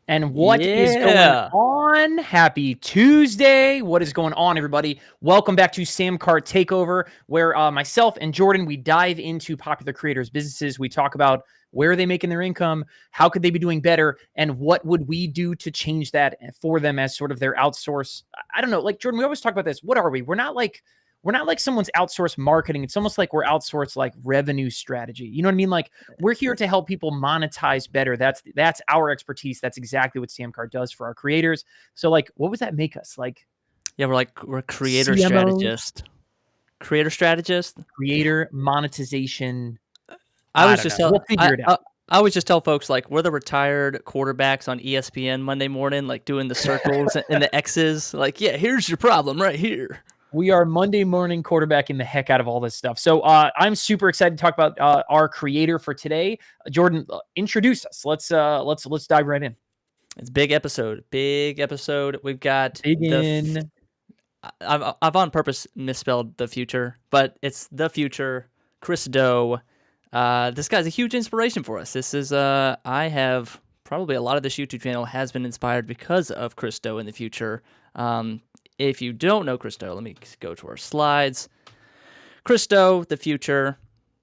And what is going Yeah. on? Happy Tuesday. What is going on, everybody? Welcome back to Samcart Takeover, where myself and Jordan, we dive into popular creators' businesses. We talk about where are they making their income, how could they be doing better, and what would we do to change that for them as sort of their outsource. I don't know, like Jordan, we always talk about this. What are we? We're not like someone's outsourced marketing. It's almost like we're outsourced like revenue strategy. You know what I mean? Like we're here to help people monetize better. That's our expertise. That's exactly what Samcart does for our creators. So like, what would that make us? Like Yeah, we're creator CMOs, strategist. Creator strategist? creator monetization. I I was don't just know. We'll figure it out. I always just tell folks like we're the retired quarterbacks on ESPN Monday morning, like doing the circles and the X's. Like, yeah, here's your problem right here. We are Monday morning quarterbacking the heck out of all this stuff. So I'm super excited to talk about our creator for today. Jordan, introduce us. Let's dive right in. It's big episode. Big episode. We've got Dig in. I've on purpose misspelled the future, but it's the future. Chris Doe. This guy's a huge inspiration for us. This is I have probably a lot of this YouTube channel has been inspired because of Chris Doe in the future. If you don't know Chris Doe, let me go to our slides. Chris Doe, the future.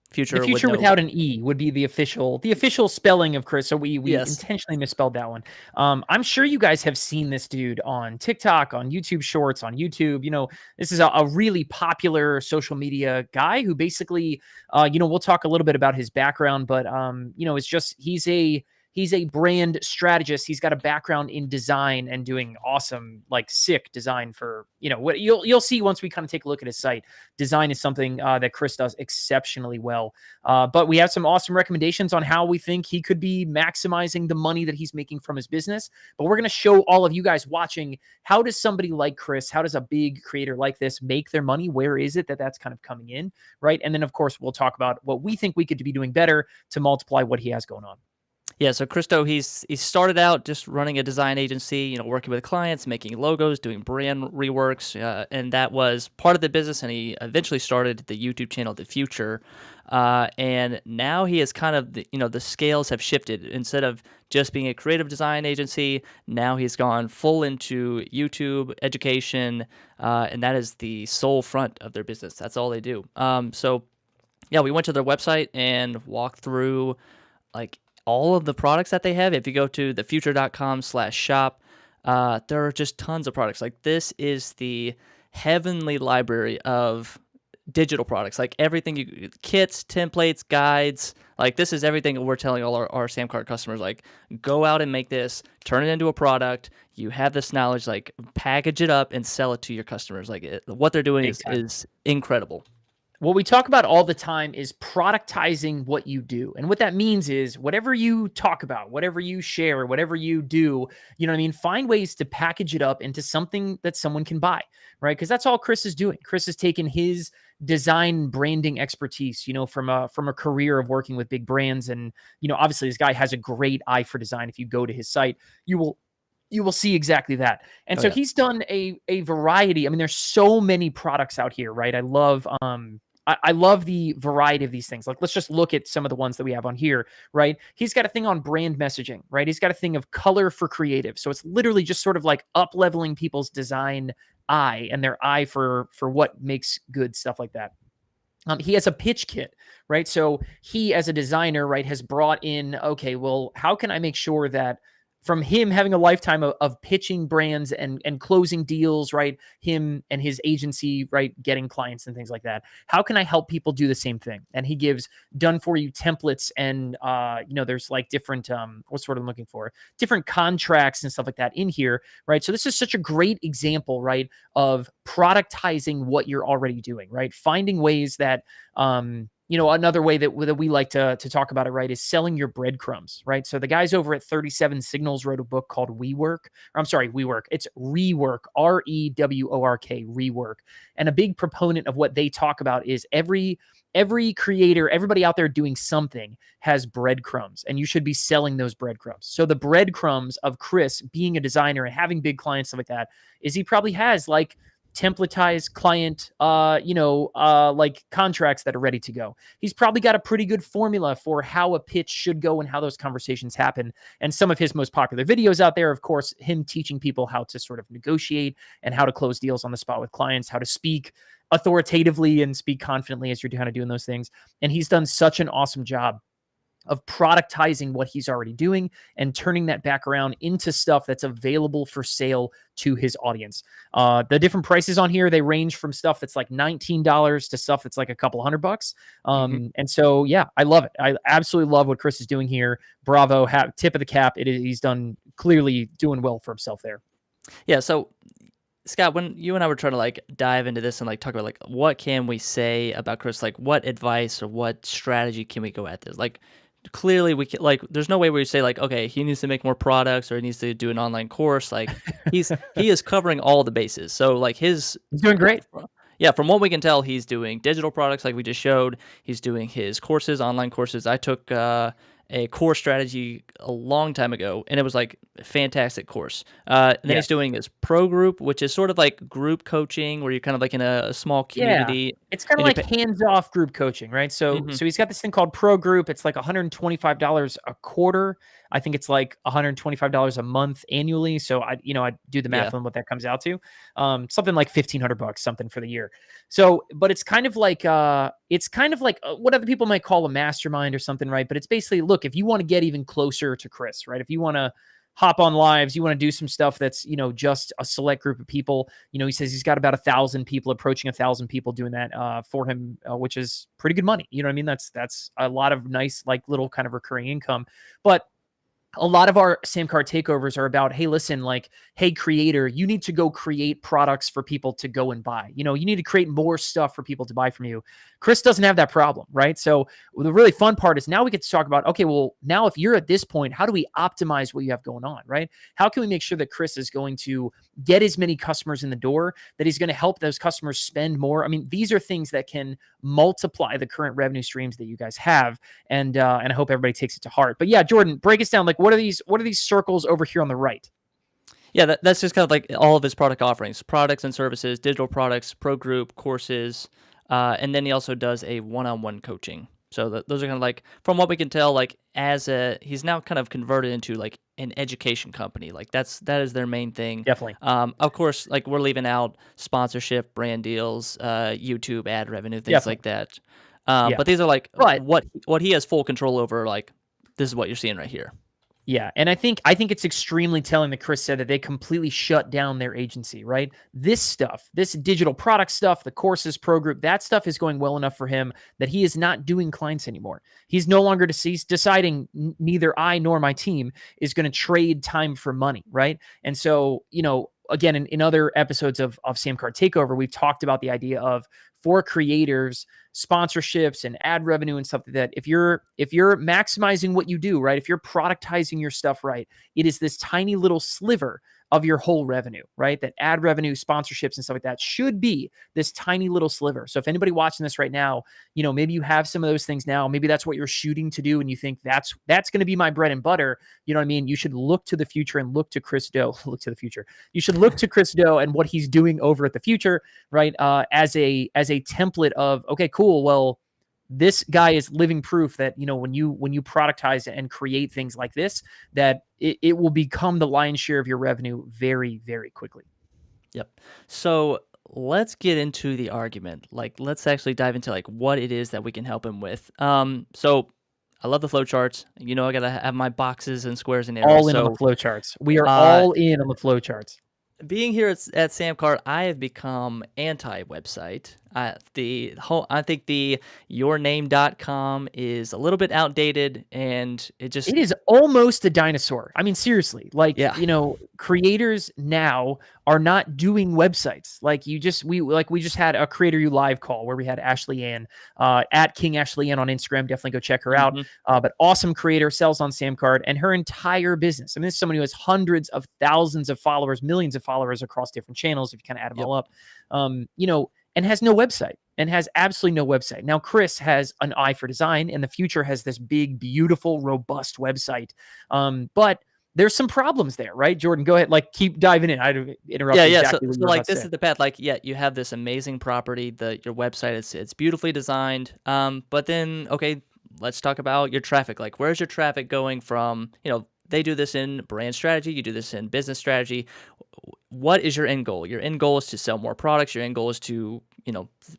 The Future with future no without an E would be the official spelling of Chris. So we yes. intentionally misspelled that one. I'm sure you guys have seen this dude on TikTok, on YouTube Shorts, on YouTube. You know, this is a really popular social media guy who basically, we'll talk a little bit about his background, but it's just he's a brand strategist. He's got a background in design and doing awesome, like sick design for, what you'll see once we kind of take a look at his site. Design is something that Chris does exceptionally well. But we have some awesome recommendations on how we think he could be maximizing the money that he's making from his business. But we're going to show all of you guys watching, how does somebody like Chris, how does a big creator like this make their money? Where is it that's kind of coming in, right? And then, of course, we'll talk about what we think we could be doing better to multiply what he has going on. Yeah, so Christo, he started out just running a design agency, working with clients, making logos, doing brand reworks, and that was part of the business. And he eventually started the YouTube channel, The Future, and now he is kind of the scales have shifted. Instead of just being a creative design agency, now he's gone full into YouTube education, and that is the sole front of their business. That's all they do. So yeah, we went to their website and walked through like all of the products that they have. If you go to thefuture.com/shop, there are just tons of products. Like this is the heavenly library of digital products, like everything kits, templates, guides. Like this is everything we're telling all our Samcart customers, like go out and make this, turn it into a product. You have this knowledge, like package it up and sell it to your customers. Like what they're doing is incredible. What we talk about all the time is productizing what you do. And what that means is whatever you talk about, whatever you share, whatever you do, you know what I mean? Find ways to package it up into something that someone can buy, right? Because that's all Chris is doing. Chris has taken his design branding expertise, from a career of working with big brands. And, obviously this guy has a great eye for design. If you go to his site, you will see exactly that. And Oh so yeah. he's done a variety. I mean, there's so many products out here, right? I love the variety of these things. Like, let's just look at some of the ones that we have on here, right? He's got a thing on brand messaging, right? He's got a thing of color for creative. So it's literally just sort of like up leveling people's design eye and their eye for what makes good stuff like that. He has a pitch kit, right? So he, as a designer, right, has brought in, okay, well, how can I make sure that from him having a lifetime of pitching brands and closing deals, right? Him and his agency, right, getting clients and things like that. How can I help people do the same thing? And he gives done for you templates and there's like different what's what I'm looking for, different contracts and stuff like that in here, right? So this is such a great example, right, of productizing what you're already doing, right? Finding ways that another way that we like to talk about it, right, is selling your breadcrumbs, right? So the guys over at 37 Signals wrote a book called WeWork. It's Rework, REWORK, Rework. And a big proponent of what they talk about is every creator, everybody out there doing something has breadcrumbs, and you should be selling those breadcrumbs. So the breadcrumbs of Chris being a designer and having big clients, stuff like that, is he probably has like templatized client, like contracts that are ready to go. He's probably got a pretty good formula for how a pitch should go and how those conversations happen. And some of his most popular videos out there, of course, him teaching people how to sort of negotiate and how to close deals on the spot with clients, how to speak authoritatively and speak confidently as you're kind of doing those things. And he's done such an awesome job of productizing what he's already doing and turning that back around into stuff that's available for sale to his audience. The different prices on here, they range from stuff that's like $19 to stuff that's like a couple $100. And so, yeah, I love it. I absolutely love what Chris is doing here. Bravo, tip of the cap. He's done clearly doing well for himself there. Yeah. So Scott, when you and I were trying to like dive into this and like talk about like what can we say about Chris, like what advice or what strategy can we go at this? Like clearly we can, like there's no way where you say like, okay, he needs to make more products or he needs to do an online course. Like he is covering all the bases. So like he's doing great. Yeah, from what we can tell, he's doing digital products like we just showed. He's doing his courses, online courses. I took a core strategy a long time ago, and it was like a fantastic course. And then he's doing this pro group, which is sort of like group coaching where you're kind of like in a small community. Yeah. It's kind of like hands-off group coaching, right? So he's got this thing called Pro Group. It's like $125 a quarter. I think it's like $125 a month annually. So I do the math on what that comes out to. Something like $1,500, something for the year. So, but it's kind of like what other people might call a mastermind or something, right? But it's basically, look, if you want to get even closer to Chris, right? If you want to hop on lives, you want to do some stuff that's, just a select group of people. He says he's got about 1,000 people, approaching 1,000 people doing that for him, which is pretty good money. You know what I mean? That's a lot of nice, like little kind of recurring income. But a lot of our Samcart takeovers are about, hey, listen, like, hey, creator, you need to go create products for people to go and buy. You need to create more stuff for people to buy from you. Chris doesn't have that problem, right? So the really fun part is now we get to talk about, okay, well, now if you're at this point, how do we optimize what you have going on, right? How can we make sure that Chris is going to get as many customers in the door, that he's going to help those customers spend more? I mean, these are things that can multiply the current revenue streams that you guys have. And I hope everybody takes it to heart. But yeah, Jordan, break us down. Like, what are these circles over here on the right? Yeah, that's just kind of like all of his product offerings, products and services, digital products, pro group, courses, and then he also does a one-on-one coaching. So those are kind of like, from what we can tell, like he's now kind of converted into like an education company. Like that is their main thing. Definitely. Of course, like we're leaving out sponsorship, brand deals, YouTube ad revenue, things like that. But these are like what he has full control over. Like this is what you're seeing right here. Yeah, and I think it's extremely telling that Chris said that they completely shut down their agency, right? This stuff, this digital product stuff, the courses, pro group, that stuff is going well enough for him that he is not doing clients anymore. He's no longer deciding neither I nor my team is going to trade time for money, right? And so, again, in other episodes of Samcart Takeover, we've talked about the idea of, for creators, sponsorships and ad revenue and stuff like that. If you're maximizing what you do, right? If you're productizing your stuff right, it is this tiny little sliver of your whole revenue, right? That ad revenue, sponsorships and stuff like that should be this tiny little sliver. So if anybody watching this right now, maybe you have some of those things now, maybe that's what you're shooting to do. And you think that's going to be my bread and butter. You know what I mean? You should look to the future and look to Chris Doe, look to the future. You should look to Chris Doe and what he's doing over at the Future, right? As a template of, okay, cool. Well, this guy is living proof that, when you productize and create things like this, that it will become the lion's share of your revenue very, very quickly. Yep. So let's get into the argument. Like, let's actually dive into like what it is that we can help him with. So I love the flowcharts. I got to have my boxes and squares and arrows. All in on the flowcharts. We are all in on the flowcharts. Being here at Samcart, I have become anti-website. I think the yourname.com is a little bit outdated, and it is almost a dinosaur. I mean, seriously, like, creators now are not doing websites. Like we just had a Creator U Live call where we had Ashley Ann, at King Ashley Ann on Instagram. Definitely go check her out. But awesome creator, sells on Samcart, and her entire business. I mean, this is someone who has hundreds of thousands of followers, millions of followers across different channels, if you kind of add them all up. And has no website, and has absolutely no website. Now, Chris has an eye for design, and the Future has this big, beautiful, robust website. But there's some problems there, right? Jordan, go ahead. Like, keep diving in. I Yeah, interrupted yeah. So, exactly what so you were like about to this say. is the path. Like, yeah, you have this amazing property, your website. It's beautifully designed. But then okay, let's talk about your traffic. Like, where's your traffic going from? They do this in brand strategy. You do this in business strategy. What is your end goal? Your end goal is to sell more products. Your end goal is to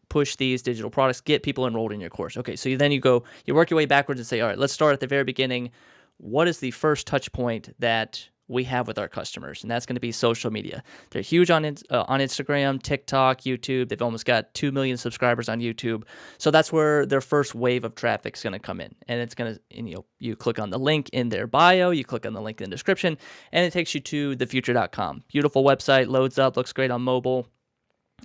push these digital products, get people enrolled in your course. Okay, so then you work your way backwards and say, all right, let's start at the very beginning. What is the first touch point that we have with our customers? And that's going to be social media. They're huge on Instagram, TikTok, YouTube. They've almost got 2 million subscribers on YouTube. So that's where their first wave of traffic is going to come in. And it's going to, you click on the link in their bio, you click on the link in the description, and it takes you to thefuture.com. Beautiful website, loads up, looks great on mobile.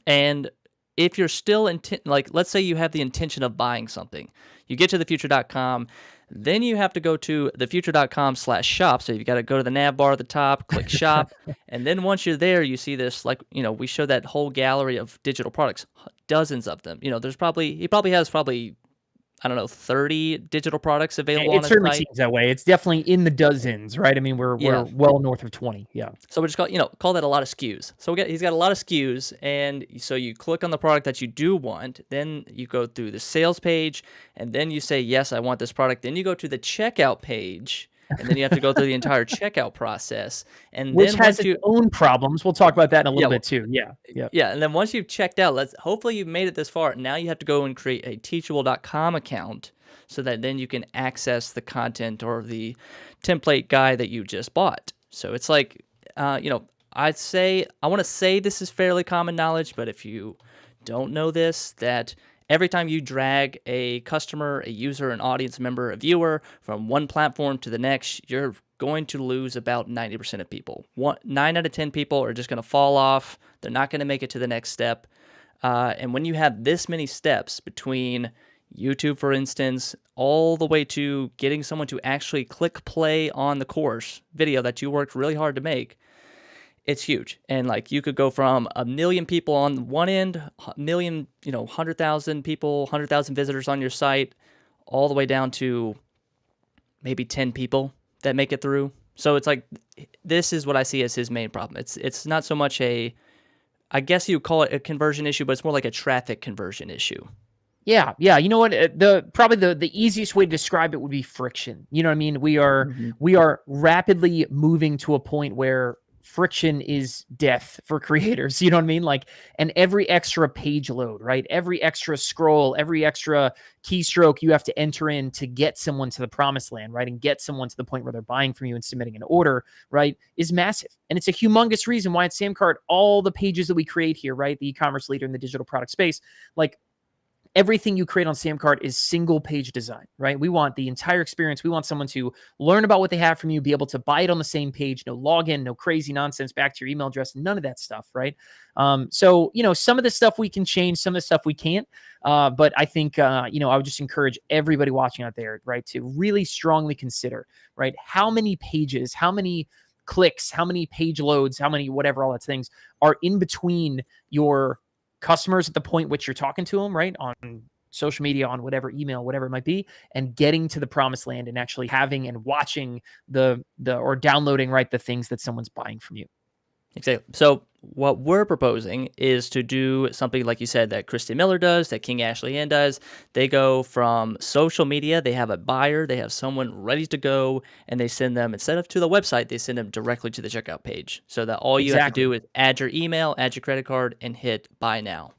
And if you're still like, let's say you have the intention of buying something, you get to thefuture.com, then you have to go to thefuture.com/shop. So you've got to go to the nav bar at the top, click shop. And then once you're there, you see this, like, we show that whole gallery of digital products, dozens of them. He probably has I don't know, 30 digital products available on It his certainly site. seems that way. It's definitely in the dozens, right? I mean, we're Yeah. well north of 20. Yeah. So we just call that a lot of SKUs. So he's got a lot of SKUs, and so you click on the product that you do want, then you go through the sales page, and then you say, yes, I want this product. Then you go to the checkout page, and then you have to go through the entire checkout process. And Which then has once its own problems. We'll talk about that in a little yeah, bit too. Yeah. Yeah. yeah, and then once you've checked out, hopefully you've made it this far. Now you have to go and create a Teachable.com account so that then you can access the content or the template guide that you just bought. So it's like, I want to say this is fairly common knowledge, but if you don't know this, that every time you drag a customer, a user, an audience member, a viewer from one platform to the next, you're going to lose about 90% of people. 9 out of 10 people are just going to fall off. They're not going to make it to the next step. And when you have this many steps between YouTube, for instance, all the way to getting someone to actually click play on the course video that you worked really hard to make, it's huge. And like, you could go from 1 million people on one end, 100,000 people, 100,000 visitors on your site, all the way down to maybe 10 people that make it through. So it's like, this is what I see as his main problem. It's not so much I guess you call it a conversion issue, but it's more like a traffic conversion issue. Yeah, yeah. You know what? Probably the easiest way to describe it would be friction. You know what I mean? We are rapidly moving to a point where friction is death for creators. You know what I mean? Like, and every extra page load, right? Every extra scroll, every extra keystroke you have to enter in to get someone to the promised land, right? And get someone to the point where they're buying from you and submitting an order, right? Is massive. And it's a humongous reason why at Samcart, all the pages that we create here, right? The e-commerce leader in the digital product space, like, everything you create on Samcart is single page design, right? We want the entire experience. We want someone to learn about what they have from you, be able to buy it on the same page, no login, no crazy nonsense back to your email address, none of that stuff, right? So, some of the stuff we can change, some of the stuff we can't. But I think, I would just encourage everybody watching out there, right, to really strongly consider, right, how many pages, how many clicks, how many page loads, how many whatever, all that things are in between your customers at the point which you're talking to them, right, on social media, on whatever email, whatever it might be, and getting to the promised land and actually having and watching or downloading, right, the things that someone's buying from you. Exactly. So what we're proposing is to do something like you said that Christy Miller does, that King Ashley Ann does. They go from social media, they have a buyer, they have someone ready to go, and they send them, instead of to the website, they send them directly to the checkout page. So that all you have to do is add your email, add your credit card, and hit buy now.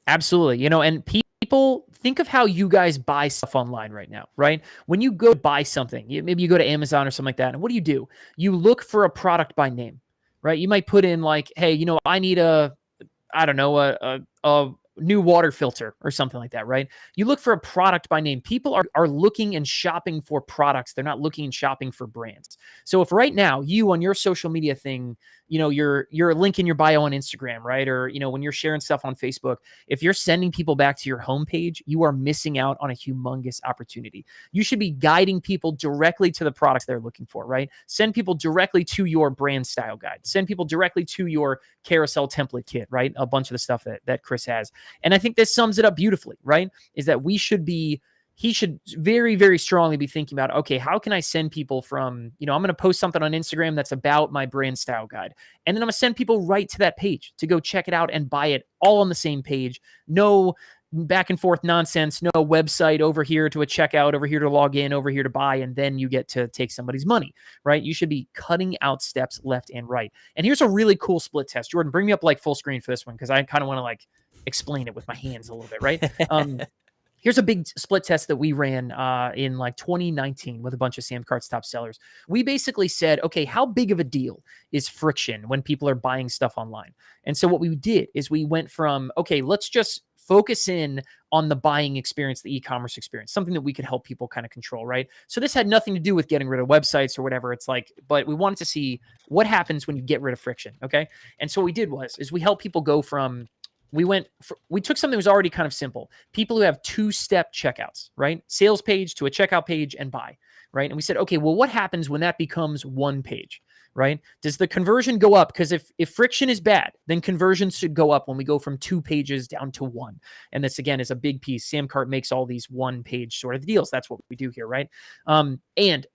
Absolutely. And people, think of how you guys buy stuff online right now, right? When you go buy something, maybe you go to Amazon or something like that, and what do? You look for a product by name, right? You might put in like, hey, I need a new water filter or something like that, right? You look for a product by name. People are looking and shopping for products. They're not looking and shopping for brands. So if right now you on your social media thing, you're link in your bio on Instagram, right? Or, when you're sharing stuff on Facebook, if you're sending people back to your homepage, you are missing out on a humongous opportunity. You should be guiding people directly to the products they're looking for, right? Send people directly to your brand style guide. Send people directly to your carousel template kit, right? A bunch of the stuff that Chris has. And I think this sums it up beautifully, right? Is that we should be he should very, very strongly be thinking about, okay, how can I send people from, I'm going to post something on Instagram that's about my brand style guide. And then I'm going to send people right to that page to go check it out and buy it all on the same page. No back and forth nonsense, no website over here to a checkout, over here to log in, over here to buy, and then you get to take somebody's money, right? You should be cutting out steps left and right. And here's a really cool split test. Jordan, bring me up like full screen for this one because I kind of want to like explain it with my hands a little bit, right? Here's a big split test that we ran in like 2019 with a bunch of Sam Cart's top sellers. We basically said, okay, how big of a deal is friction when people are buying stuff online? And so what we did is we went from, okay, let's just focus in on the buying experience, the e-commerce experience, something that we could help people kind of control, right? So this had nothing to do with getting rid of websites or whatever. It's like, but we wanted to see what happens when you get rid of friction, okay? And so what we did is we helped people go from, we took something that was already kind of simple. People who have two-step checkouts, right? Sales page to a checkout page and buy, right? And we said, okay, well, what happens when that becomes one page, right? Does the conversion go up? Because if friction is bad, then conversions should go up when we go from 2 pages down to 1. And this, again, is a big piece. Sam Cart makes all these one-page sort of deals. That's what we do here, right? And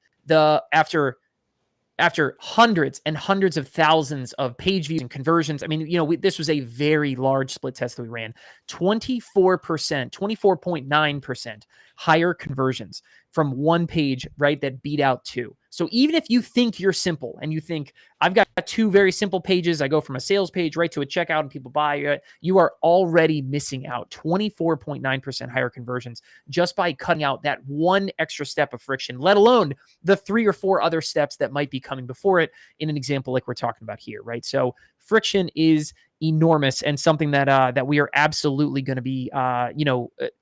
after hundreds and hundreds of thousands of page views and conversions, I mean, this was a very large split test that we ran. 24%, 24.9% higher conversions from one page, right, that beat out 2. So even if you think you're simple and you think, I've got 2 very simple pages, I go from a sales page right to a checkout and people buy, you are already missing out 24.9% higher conversions just by cutting out that one extra step of friction, let alone the 3 or 4 other steps that might be coming before it in an example like we're talking about here, right? So friction is enormous and something that we are absolutely going to be,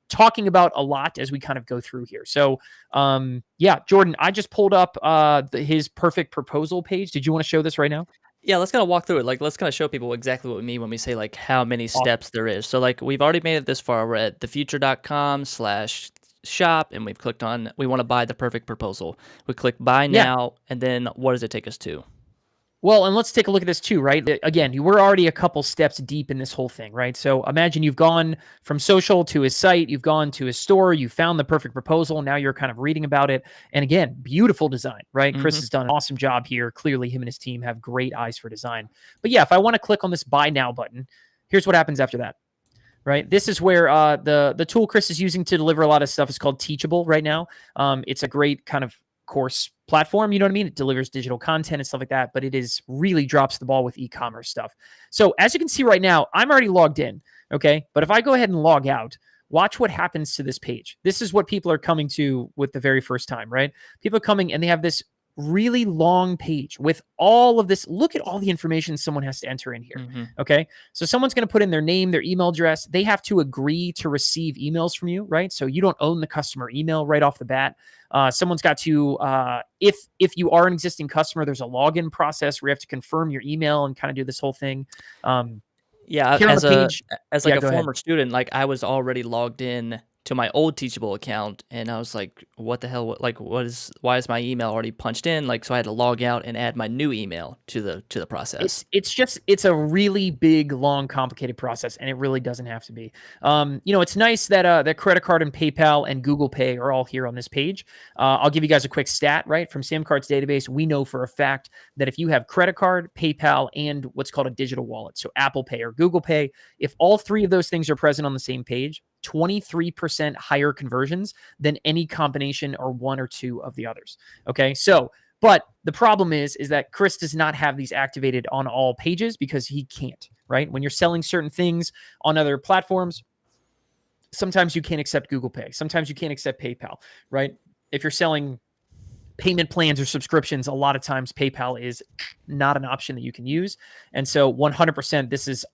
talking about a lot as we kind of go through here. So, Jordan, I just pulled up his perfect proposal page. Did you want to show this right now? Yeah, let's kind of walk through it. Like, let's kind of show people exactly what we mean when we say like how many steps there is. So like we've already made it this far. We're at thefuture.com/shop and we've clicked on, we want to buy the perfect proposal. We click buy now. And then what does it take us to? Well, and let's take a look at this too, right? Again, we're already a couple steps deep in this whole thing, right? So imagine you've gone from social to his site, you've gone to his store, you found the perfect proposal, now you're kind of reading about it. And again, beautiful design, right? Chris has done an awesome job here. Clearly, him and his team have great eyes for design. But yeah, if I want to click on this buy now button, here's what happens after that. Right. This is where the tool Chris is using to deliver a lot of stuff is called Teachable right now. It's a great kind of course platform, you know what I mean? It delivers digital content and stuff like that, but it is really drops the ball with e-commerce stuff. So as you can see right now, I'm already logged in, okay? But if I go ahead and log out, watch what happens to this page. This is what people are coming to with the very first time, right? People are coming and they have this really long page with all of this. Look at all the information someone has to enter in here. Okay. So someone's going to put in their name, their email address. They have to agree to receive emails from you, right? So you don't own the customer email right off the bat. Someone's got to, if you are an existing customer, there's a login process where you have to confirm your email and kind of do this whole thing. Yeah, as a former student, like I was already logged in to my old Teachable account, and I was like, "What the hell? Why is my email already punched in?" Like, so I had to log out and add my new email to the process. It's a really big, long, complicated process, and it really doesn't have to be. It's nice that that credit card and PayPal and Google Pay are all here on this page. I'll give you guys a quick stat, right? From Sam Cart's database, we know for a fact that if you have credit card, PayPal, and what's called a digital wallet, so Apple Pay or Google Pay, if all 3 of those things are present on the same page, 23% higher conversions than any combination or 1 or 2 of the others. Okay. So, but the problem is that Chris does not have these activated on all pages because he can't, right? When you're selling certain things on other platforms, sometimes you can't accept Google Pay. Sometimes you can't accept PayPal, right? If you're selling payment plans or subscriptions, a lot of times PayPal is not an option that you can use. And so 100%, this is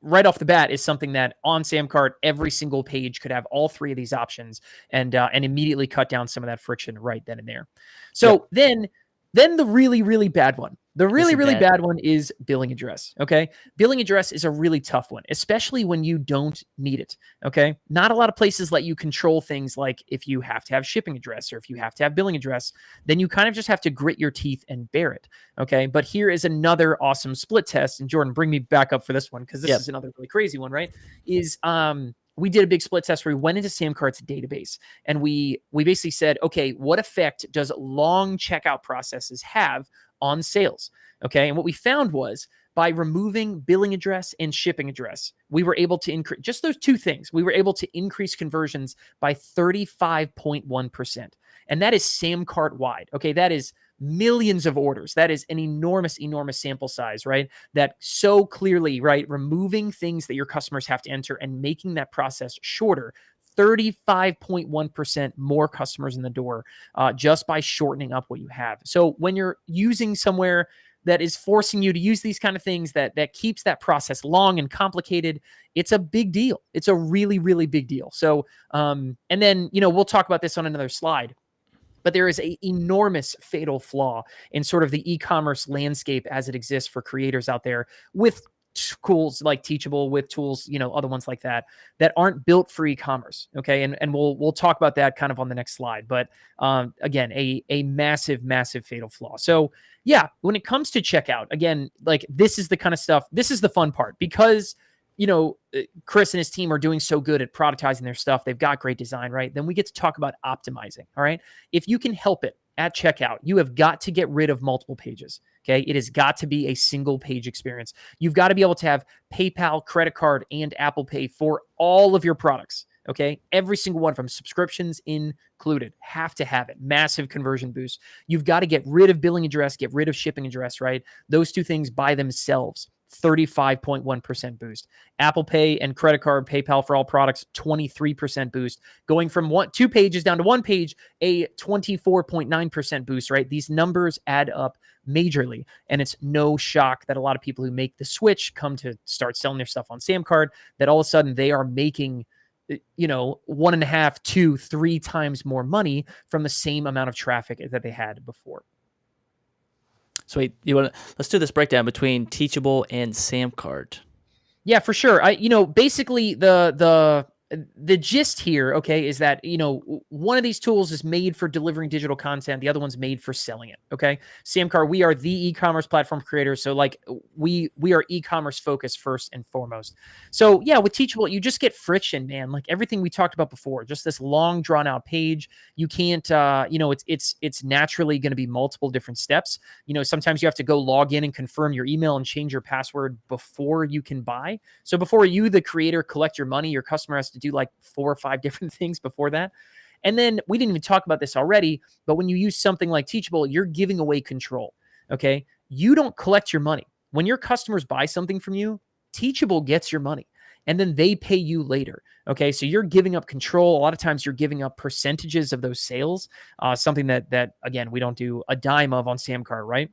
right off the bat is something that on Sam Cart, every single page could have all 3 of these options and immediately cut down some of that friction right then and there. So then the really, really bad one. The really, really bad one is billing address, okay? Billing address is a really tough one, especially when you don't need it, okay? Not a lot of places let you control things like if you have to have shipping address or if you have to have billing address, then you kind of just have to grit your teeth and bear it, okay? But here is another awesome split test, and Jordan, bring me back up for this one because this is another really crazy one, right? we did a big split test where we went into Samcart's database and we basically said, okay, what effect does long checkout processes have on sales? Okay. And what we found was by removing billing address and shipping address, we were able to increase just those two things. We were able to increase conversions by 35.1%. And that is Samcart wide. Okay. That is millions of orders. That is an enormous, enormous sample size, right? That so clearly, right, removing things that your customers have to enter and making that process shorter. 35.1% more customers in the door just by shortening up what you have. So when you're using somewhere that is forcing you to use these kind of things that keeps that process long and complicated, it's a big deal. It's a really, really big deal. So, and then, we'll talk about this on another slide. But there is an enormous fatal flaw in sort of the e-commerce landscape as it exists for creators out there with tools like Teachable, with tools, other ones like that aren't built for e-commerce. Okay. And we'll talk about that kind of on the next slide. But again, a massive, massive fatal flaw. So yeah, when it comes to checkout, again, like this is the kind of stuff, this is the fun part because Chris and his team are doing so good at productizing their stuff. They've got great design, right? Then we get to talk about optimizing. All right. If you can help it at checkout, you have got to get rid of multiple pages. Okay. It has got to be a single page experience. You've got to be able to have PayPal, credit card, and Apple Pay for all of your products. Okay. Every single one from subscriptions included. Have to have it. Massive conversion boost. You've got to get rid of billing address, get rid of shipping address, right? Those two things by themselves. 35.1% boost. Apple Pay and credit card, PayPal for all products, 23% boost. Going from 2 pages down to 1 page, a 24.9% boost, right? These numbers add up majorly. And it's no shock that a lot of people who make the switch come to start selling their stuff on Samcart, that all of a sudden they are making 1.5, 2, 3 times more money from the same amount of traffic that they had before. So let's do this breakdown between Teachable and Samcart. Yeah, for sure. Basically the gist here, okay, is that, one of these tools is made for delivering digital content. The other one's made for selling it. Okay. Samcart, we are the e-commerce platform creators. So like we are e-commerce focused first and foremost. So yeah, with Teachable, you just get friction, man. Like everything we talked about before, just this long drawn out page. You can't, it's naturally going to be multiple different steps. Sometimes you have to go log in and confirm your email and change your password before you can buy. So before you, the creator, collect your money, your customer has to do like 4 or 5 different things before that. And then we didn't even talk about this already, but when you use something like Teachable, you're giving away control. Okay. You don't collect your money. When your customers buy something from you, Teachable gets your money and then they pay you later. Okay. So you're giving up control. A lot of times you're giving up percentages of those sales, something that again, we don't do a dime of on Samcart, right?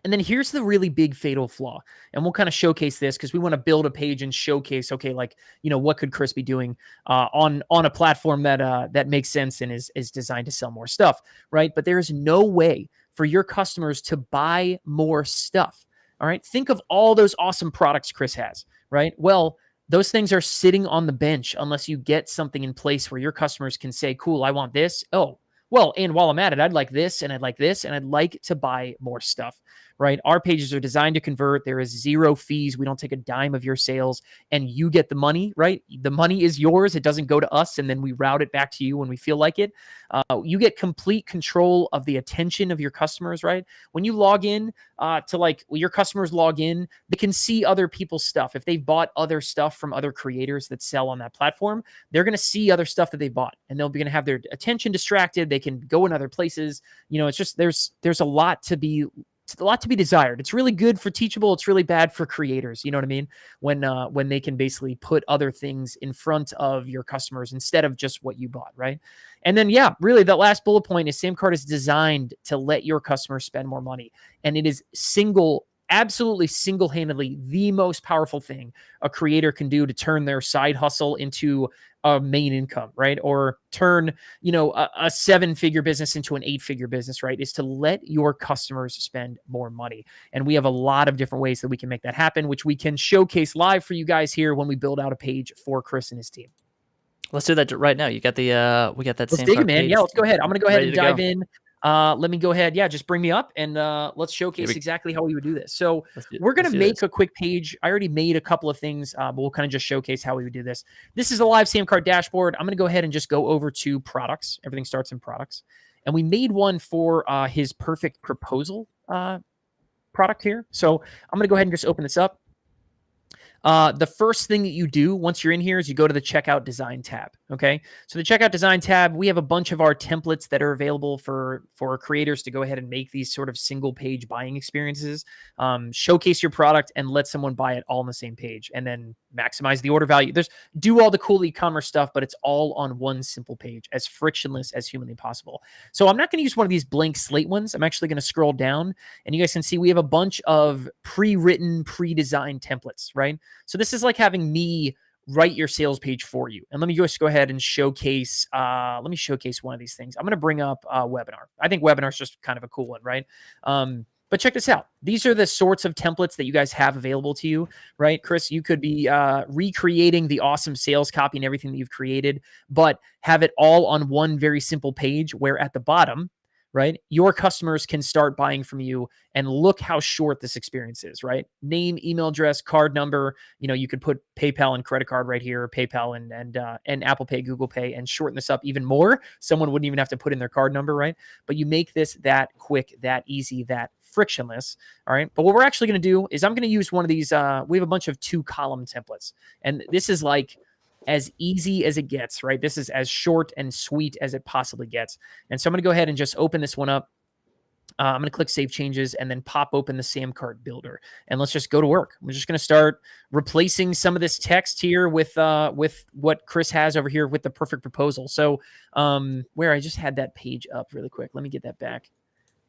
And then here's the really big fatal flaw. And we'll kind of showcase this because we want to build a page and showcase, okay, like, what could Chris be doing on a platform that makes sense and is designed to sell more stuff, right? But there is no way for your customers to buy more stuff. All right. Think of all those awesome products Chris has, right? Well, those things are sitting on the bench unless you get something in place where your customers can say, cool, I want this. Oh, well, and while I'm at it, I'd like this and I'd like this and I'd like to buy more stuff, right? Our pages are designed to convert. There is 0 fees. We don't take a dime of your sales and you get the money, right? The money is yours. It doesn't go to us and then we route it back to you when we feel like it. You get complete control of the attention of your customers, right? When you log in your customers log in, they can see other people's stuff. If they've bought other stuff from other creators that sell on that platform, they're going to see other stuff that they bought and they'll be going to have their attention distracted. They can go in other places. It's just, there's a lot to be desired. It's really good for Teachable. It's really bad for creators. You know what I mean? When they can basically put other things in front of your customers instead of just what you bought, right? And then, yeah, really that last bullet point is Samcart is designed to let your customers spend more money. And it is absolutely single-handedly the most powerful thing a creator can do to turn their side hustle into a main income, right? Or turn, a 7-figure business into an 8-figure business, right? Is to let your customers spend more money. And we have a lot of different ways that we can make that happen, which we can showcase live for you guys here when we build out a page for Chris and his team. Let's do that right now. You got we got that. Let's dig it, man. Yeah, let's go ahead. I'm going to go ahead and dive in. Let me go ahead. Yeah, just bring me up and let's showcase exactly how we would do this. So we're going to make a quick page. I already made a couple of things, but we'll kind of just showcase how we would do this. This is a live Sam Card dashboard. I'm going to go ahead and just go over to products. Everything starts in products. And we made one for his perfect proposal product here. So I'm going to go ahead and just open this up. The first thing that you do once you're in here is you go to the Checkout Design tab, okay? So the Checkout Design tab, we have a bunch of our templates that are available for creators to go ahead and make these sort of single-page buying experiences, showcase your product, and let someone buy it all on the same page, and then maximize the order value. Do all the cool e-commerce stuff, but it's all on one simple page, as frictionless as humanly possible. So I'm not going to use one of these blank slate ones. I'm actually going to scroll down, and you guys can see we have a bunch of pre-written, pre-designed templates, right? So this is like having me write your sales page for you. And let me just go ahead and showcase, let me showcase one of these things. I'm going to bring up webinar. I think webinar is just kind of a cool one, right? But check this out. These are the sorts of templates that you guys have available to you, right? Chris, you could be recreating the awesome sales copy and everything that you've created, but have it all on one very simple page where at the bottom, right, your customers can start buying from you, and look how short this experience is, right? Name, email address, card number. You could put PayPal and credit card right here, PayPal and Apple Pay, Google Pay, and shorten this up even more. Someone wouldn't even have to put in their card number, right? But you make this that quick, that easy, that frictionless. All right. But what we're actually going to do is I'm going to use one of these. We have a bunch of 2-column templates, and this is like as easy as it gets, right? This is as short and sweet as it possibly gets. And so I'm going to go ahead and just open this one up. I'm going to click Save Changes and then pop open the Sam Card Builder. And let's just go to work. We're just going to start replacing some of this text here with what Chris has over here with the perfect proposal. So where I just had that page up really quick. Let me get that back.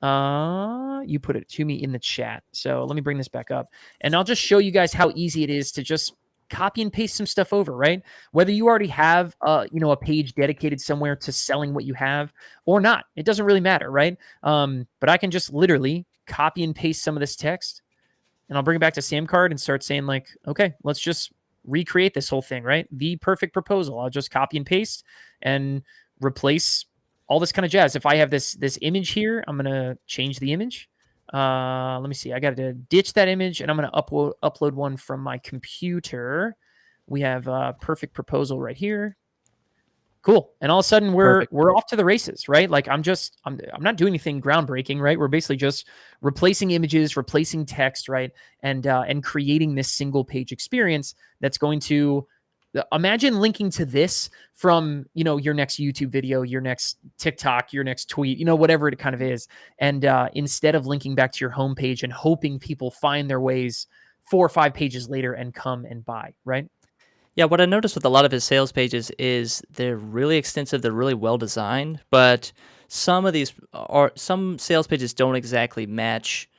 You put it to me in the chat. So let me bring this back up. And I'll just show you guys how easy it is to just copy and paste some stuff over, right? Whether you already have, a page dedicated somewhere to selling what you have or not, it doesn't really matter, right? But I can just literally copy and paste some of this text, and I'll bring it back to Sam Card and start saying like, okay, let's just recreate this whole thing, right? The perfect proposal. I'll just copy and paste and replace all this kind of jazz. If I have this image here, I'm going to change the image. Let me see. I got to ditch that image, and I'm going to upload one from my computer. We have a perfect proposal right here. Cool. And all of a sudden we're off to the races, right? Like I'm not doing anything groundbreaking, right? We're basically just replacing images, replacing text, right? And creating this single page experience that's going to imagine linking to this from, your next YouTube video, your next TikTok, your next tweet, whatever it kind of is. And instead of linking back to your homepage and hoping people find their ways 4 or 5 pages later and come and buy, right? Yeah, what I noticed with a lot of his sales pages is they're really extensive, they're really well designed, but some sales pages don't exactly match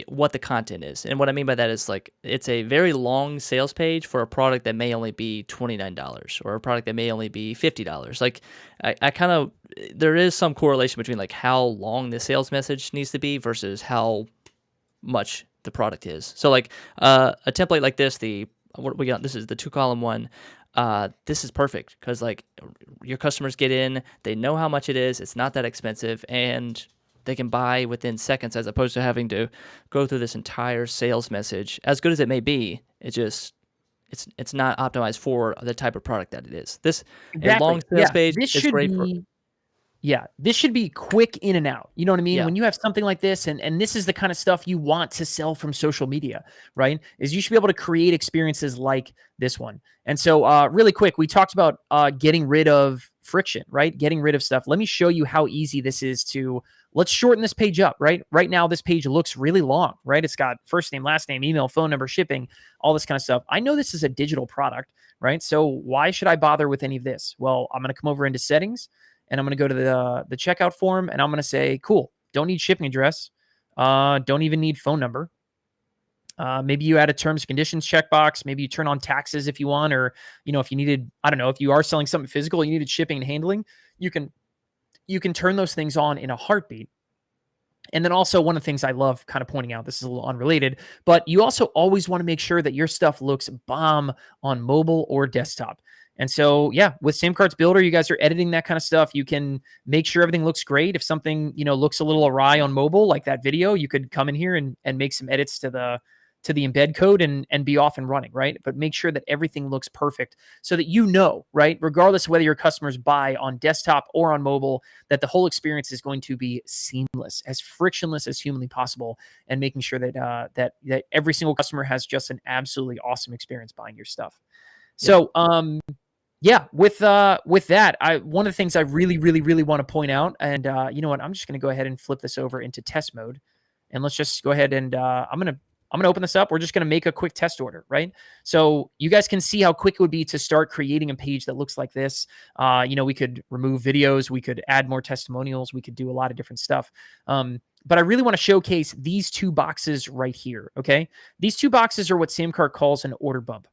what the content is. And what I mean by that is like it's a very long sales page for a product that may only be $29 or a product that may only be $50. Like I kind of there is some correlation between like how long the sales message needs to be versus how much the product is. So like a template like this, what we got, this is the 2-column one. This is perfect because like your customers get in, they know how much it is, it's not that expensive, and they can buy within seconds as opposed to having to go through this entire sales message. As good as it may be, it's not optimized for the type of product that it is. A long sales page is great for. Yeah, this should be quick in and out. You know what I mean? Yeah. When you have something like this, and this is the kind of stuff you want to sell from social media, right? Is you should be able to create experiences like this one. And so really quick, we talked about getting rid of friction, right? Getting rid of stuff. Let me show you how easy this is let's shorten this page up, right? Right now, this page looks really long, right? It's got first name, last name, email, phone number, shipping, all this kind of stuff. I know this is a digital product, right? So why should I bother with any of this? Well, I'm going to come over into settings, and I'm going to go to the checkout form, and I'm going to say, cool, don't need shipping address. Don't even need phone number. Maybe you add a terms and conditions checkbox. Maybe you turn on taxes if you want, or, if you needed, I don't know, if you are selling something physical, you needed shipping and handling, you can turn those things on in a heartbeat. And then also one of the things I love kind of pointing out, this is a little unrelated, but you also always want to make sure that your stuff looks bomb on mobile or desktop. And so, yeah, with Samcart's Builder, you guys are editing that kind of stuff. You can make sure everything looks great. If something, looks a little awry on mobile, like that video, you could come in here and make some edits to the embed code and be off and running, right? But make sure that everything looks perfect so that right, regardless of whether your customers buy on desktop or on mobile, that the whole experience is going to be seamless, as frictionless as humanly possible, and making sure that that every single customer has just an absolutely awesome experience buying your stuff. So, yeah, with that, one of the things I really, really, really want to point out, and you know what, I'm just going to go ahead and flip this over into test mode, and let's just go ahead and I'm gonna open this up. We're just gonna make a quick test order, right? So you guys can see how quick it would be to start creating a page that looks like this. We could remove videos, we could add more testimonials, we could do a lot of different stuff. But I really want to showcase these two boxes right here. Okay, these two boxes are what Samcart calls an order bump.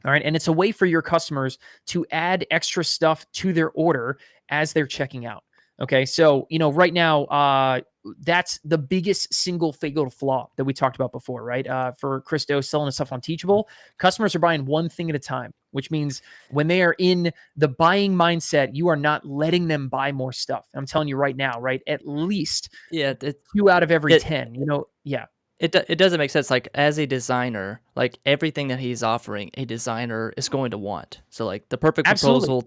All right. And it's a way for your customers to add extra stuff to their order as they're checking out. Okay. So, right now, that's the biggest single fatal flaw that we talked about before, right? For Chris Doe selling his stuff on Teachable, customers are buying one thing at a time, which means when they are in the buying mindset, you are not letting them buy more stuff. I'm telling you right now, right? At least 2 out of every 10, yeah. It doesn't make sense. Like, as a designer, like, everything that he's offering, a designer is going to want. So, like, the perfect proposal,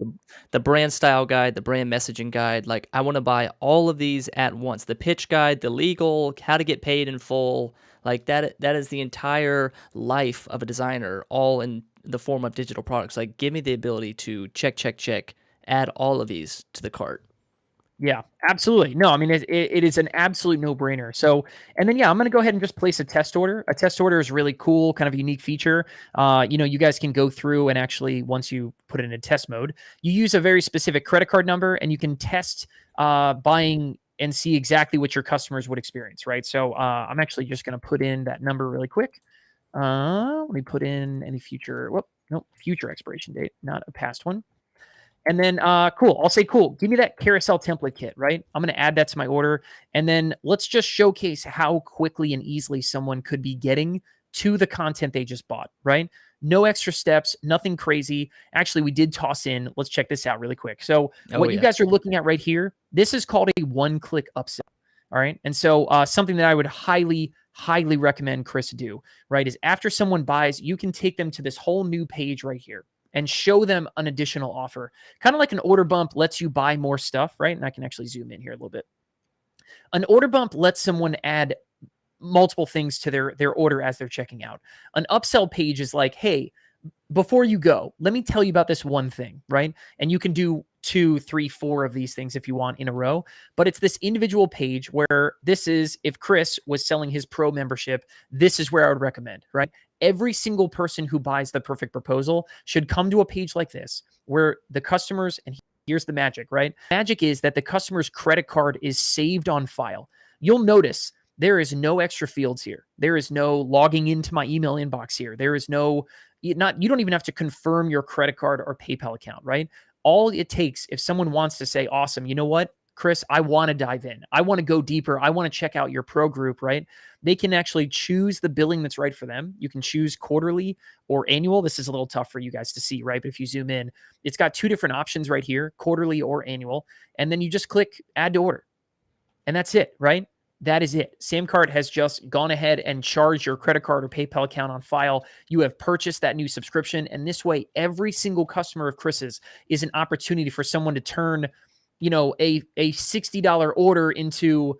the brand style guide, the brand messaging guide. Like, I want to buy all of these at once. The pitch guide, the legal, how to get paid in full. Like, that is the entire life of a designer, all in the form of digital products. Like, give me the ability to check, add all of these to the cart. Yeah, absolutely. No, I mean, it is an absolute no-brainer. So, and then, yeah, I'm going to go ahead and just place a test order. A test order is really cool, kind of a unique feature. You guys can go through and actually, once you put it in test mode, you use a very specific credit card number, and you can test buying and see exactly what your customers would experience, right? So I'm actually just going to put in that number really quick. Let me put in any future expiration date, not a past one. And then, cool. I'll say, cool. Give me that carousel template kit, right? I'm going to add that to my order. And then let's just showcase how quickly and easily someone could be getting to the content they just bought, right? No extra steps, nothing crazy. Actually, we did toss in, let's check this out really quick. So you guys are looking at right here, this is called a one-click upsell. All right. And so something that I would highly recommend Chris do, right, is after someone buys, you can take them to this whole new page right here and show them an additional offer. Kind of like an order bump lets you buy more stuff, right? And I can actually zoom in here a little bit. An order bump lets someone add multiple things to their order as they're checking out. An upsell page is like, hey, before you go, let me tell you about this one thing, right? And you can do 2, 3, 4 of these things if you want in a row, but it's this individual page where this is, if Chris was selling his pro membership, this is where I would recommend, right? Every single person who buys the perfect proposal should come to a page like this where the customers, and here's the magic, right? Magic is that the customer's credit card is saved on file. You'll notice there is no extra fields here. There is no logging into my email inbox here. There is no, you don't even have to confirm your credit card or PayPal account, right? All it takes, if someone wants to say, awesome, you know what, Chris, I want to dive in. I want to go deeper. I want to check out your pro group, right? They can actually choose the billing that's right for them. You can choose quarterly or annual. This is a little tough for you guys to see, right? But if you zoom in, it's got 2 different options right here, quarterly or annual. And then you just click add to order. And that's it, right? That is it. Samcart has just gone ahead and charged your credit card or PayPal account on file. You have purchased that new subscription. And this way, every single customer of Chris's is an opportunity for someone to turn, a $60 order into,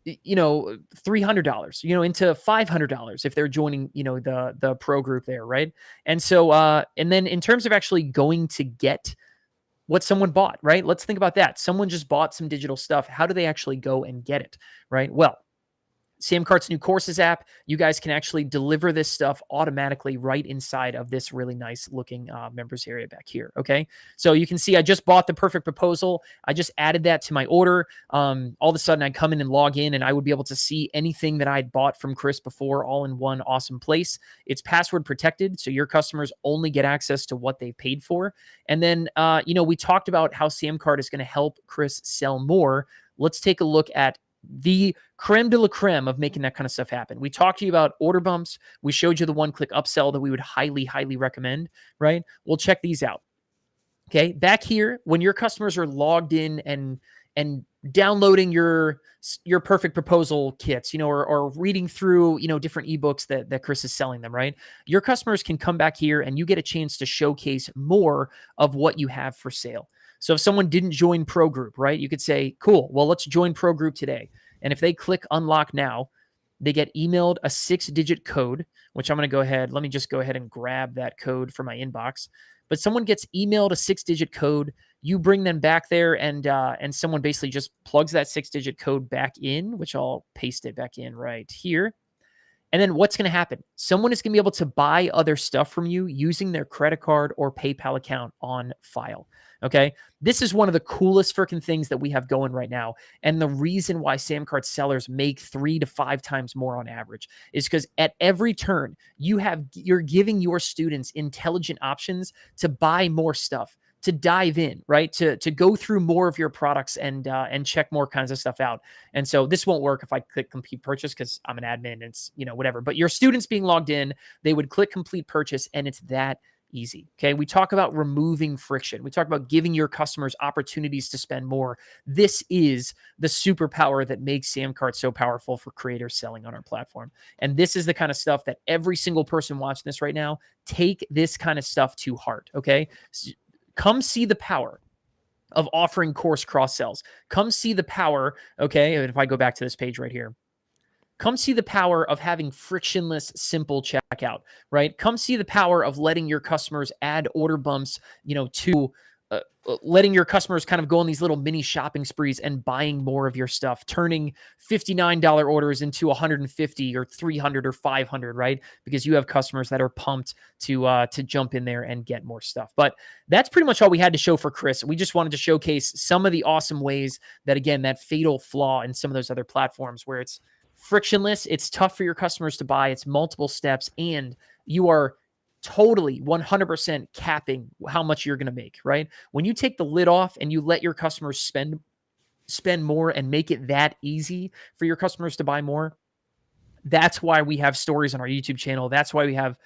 $300, into $500 if they're joining, the pro group there, right? And so, and then in terms of actually going to get what someone bought, right? Let's think about that. Someone just bought some digital stuff. How do they actually go and get it, right? Well, Samcart's new courses app, you guys can actually deliver this stuff automatically right inside of this really nice looking members area back here. Okay. So you can see I just bought the perfect proposal. I just added that to my order. All of a sudden I come in and log in and I would be able to see anything that I'd bought from Chris before all in one awesome place. It's password protected. So your customers only get access to what they've paid for. And then, we talked about how Samcart is going to help Chris sell more. Let's take a look at the creme de la creme of making that kind of stuff happen. We talked to you about order bumps. We showed you the one-click upsell that we would highly recommend, right? We'll check these out. Okay, back here, when your customers are logged in and downloading your perfect proposal kits, or reading through, different ebooks that Chris is selling them, right? Your customers can come back here and you get a chance to showcase more of what you have for sale. So if someone didn't join Pro Group, right, you could say, cool, well, let's join Pro Group today. And if they click unlock now, they get emailed a 6-digit code, which I'm going to go ahead. Let me just go ahead and grab that code from my inbox. But someone gets emailed a 6-digit code. You bring them back there, and someone basically just plugs that 6-digit code back in, which I'll paste it back in right here. And then what's going to happen? Someone is going to be able to buy other stuff from you using their credit card or PayPal account on file. Okay. This is one of the coolest freaking things that we have going right now. And the reason why Samcart sellers make 3 to 5 times more on average is because at every turn, you're giving your students intelligent options to buy more stuff, to dive in, right? To go through more of your products and check more kinds of stuff out. And so this won't work if I click complete purchase because I'm an admin and it's, whatever. But your students being logged in, they would click complete purchase and it's that easy. Okay. We talk about removing friction. We talk about giving your customers opportunities to spend more. This is the superpower that makes Samcart so powerful for creators selling on our platform. And this is the kind of stuff that every single person watching this right now, take this kind of stuff to heart. Okay. Come see the power of offering course cross sells. Come see the power. Okay. If I go back to this page right here, come see the power of having frictionless, simple checkout, right? Come see the power of letting your customers add order bumps, to letting your customers kind of go on these little mini shopping sprees and buying more of your stuff, turning $59 orders into 150 or 300 or 500, right? Because you have customers that are pumped to jump in there and get more stuff. But that's pretty much all we had to show for Chris. We just wanted to showcase some of the awesome ways that, again, that fatal flaw in some of those other platforms where it's frictionless, it's tough for your customers to buy, it's multiple steps, and you are totally 100% capping how much you're going to make, right? When you take the lid off and you let your customers spend more and make it that easy for your customers to buy more, that's why we have stories on our YouTube channel. That's why we have,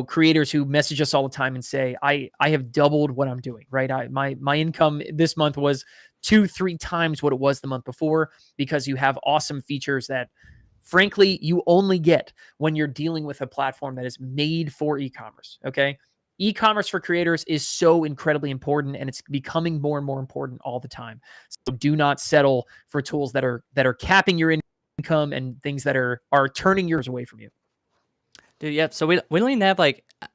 creators who message us all the time and say, I have doubled what I'm doing, right? My income this month was 2-3 times what it was the month before, because you have awesome features that, frankly, you only get when you're dealing with a platform that is made for e-commerce. Okay. E-commerce for creators is so incredibly important, and it's becoming more and more important all the time. So do not settle for tools that are capping your income and things that are turning yours away from you. Dude, yeah. So we don't even have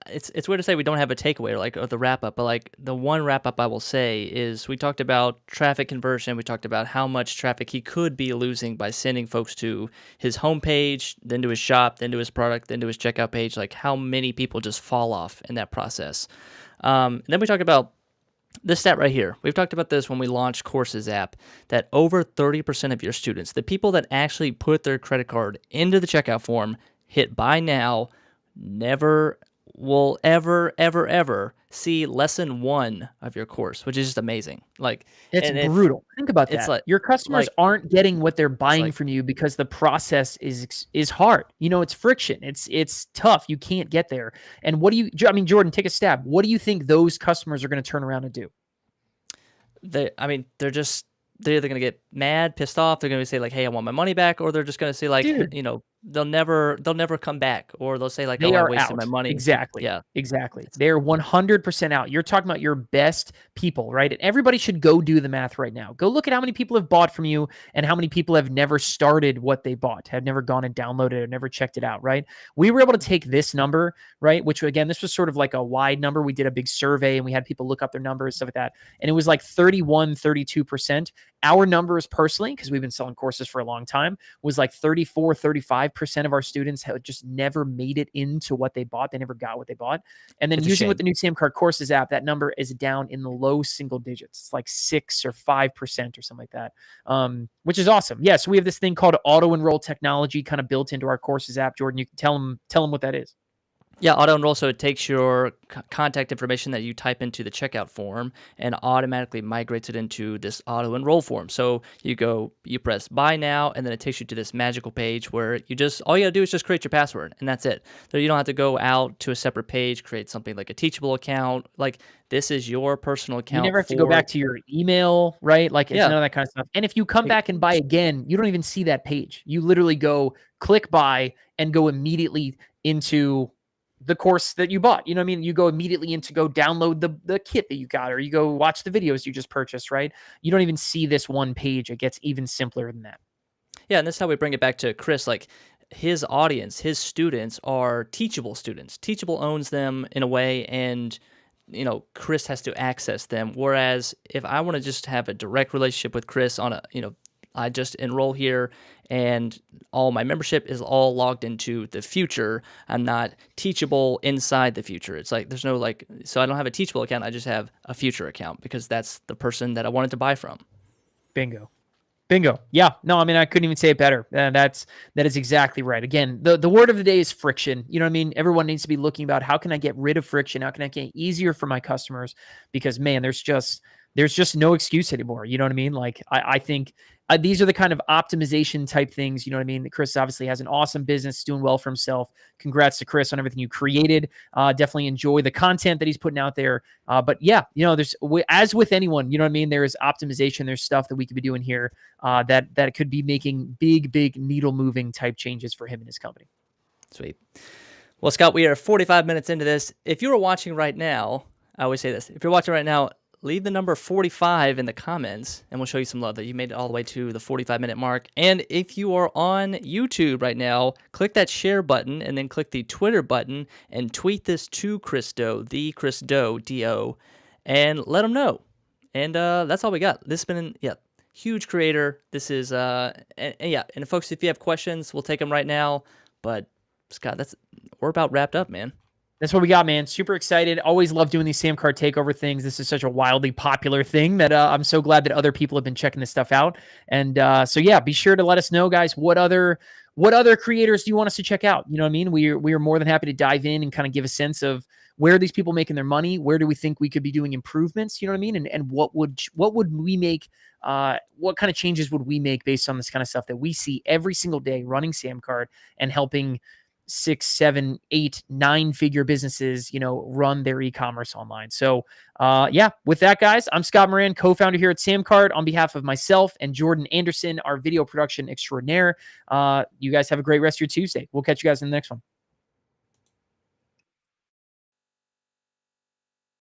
it's weird to say we don't have a takeaway or the wrap up, but like the one wrap up I will say is we talked about traffic conversion. We talked about how much traffic he could be losing by sending folks to his homepage, then to his shop, then to his product, then to his checkout page. Like how many people just fall off in that process. And then we talked about this stat right here. We've talked about this when we launched Courses app, that over 30% of your students, the people that actually put their credit card into the checkout form, hit buy now, never will ever see lesson 1 of your course, which is just amazing. Like it's brutal. Think about that. Like, your customers aren't getting what they're buying from you because the process is hard. It's friction. It's tough. You can't get there. And Jordan, take a stab. What do you think those customers are going to turn around and do? They're either going to get mad, pissed off. They're going to say like, "Hey, I want my money back," or they're just going to say like, Dude, they'll never come back, or they'll say like, they "Oh, I are wasted out. my money." Exactly. Yeah, Exactly. They're 100% out. You're talking about your best people, right? And everybody should go do the math right now. Go look at how many people have bought from you and how many people have never started what they bought, have never gone and downloaded it, or never checked it out, right? We were able to take this number, right? Which, again, this was sort of like a wide number. We did a big survey and we had people look up their numbers, stuff like that. And it was like 32%. Our numbers personally, because we've been selling courses for a long time, was like 35% of our students had just never made it into what they bought. They never got what they bought. And then using with the new Samcart Courses app, that number is down in the low single digits. It's like 6 or 5% or something like that, which is awesome. Yeah, so we have this thing called auto enroll technology kind of built into our Courses app. Jordan, you can tell them what that is. Yeah, auto enroll. So it takes your contact information that you type into the checkout form and automatically migrates it into this auto enroll form. So you press buy now, and then it takes you to this magical page where all you gotta do is just create your password, and that's it. So you don't have to go out to a separate page, create something like a Teachable account. Like, this is your personal You account never have to go back to your email, right? Like, it's yeah. none of that kind of stuff. And if you come Like, back and buy again, you don't even see that page. You literally go click buy and go immediately into the course that you bought. You know what I mean? You go immediately into go download the kit that you got, or you go watch the videos you just purchased, right? You don't even see this one page. It gets even simpler than that. Yeah, and that's how we bring it back to Chris. Like, his audience, his students are Teachable students. Teachable owns them in a way, and Chris has to access them. Whereas if I want to just have a direct relationship with Chris I just enroll here and all my membership is all logged into the Future. I'm not Teachable inside the Future. It's like there's no so I don't have a Teachable account. I just have a Future account because that's the person that I wanted to buy from. Bingo. Bingo. Yeah. No, I mean, I couldn't even say it better. That is exactly right. Again, the word of the day is friction. You know what I mean? Everyone needs to be looking about how can I get rid of friction? How can I get it easier for my customers? Because man, there's just no excuse anymore. You know what I mean? Like I think these are the kind of optimization type things. You know what I mean? Chris obviously has an awesome business, doing well for himself. Congrats to Chris on everything you created. Definitely enjoy the content that he's putting out there. But yeah, there's, as with anyone, you know what I mean? There is optimization. There's stuff that we could be doing here that could be making big needle moving type changes for him and his company. Sweet. Well, Scott, we are 45 minutes into this. If you are watching right now, I always say this. If you're watching right now, leave the number 45 in the comments, and we'll show you some love that you made it all the way to the 45-minute mark. And if you are on YouTube right now, click that share button, and then click the Twitter button, and tweet this to Chris Doe, the Chris Doe, D-O, and let him know. And that's all we got. This has been, huge creator. This is, and folks, if you have questions, we'll take them right now. But, Scott, we're about wrapped up, man. That's what we got, man. Super excited. Always love doing these Sam Card takeover things. This is such a wildly popular thing that I'm so glad that other people have been checking this stuff out. And so yeah, be sure to let us know, guys, what other creators do you want us to check out? You know what I mean? We are more than happy to dive in and kind of give a sense of where are these people making their money? Where do we think we could be doing improvements? You know what I mean? And what would we make? What kind of changes would we make based on this kind of stuff that we see every single day running Sam Card and helping 6, 7, 8, 9-figure businesses, run their e-commerce online. So yeah, with that, guys, I'm Scott Moran, co-founder here at Samcard. On behalf of myself and Jordan Anderson, our video production extraordinaire, you guys have a great rest of your Tuesday. We'll catch you guys in the next one.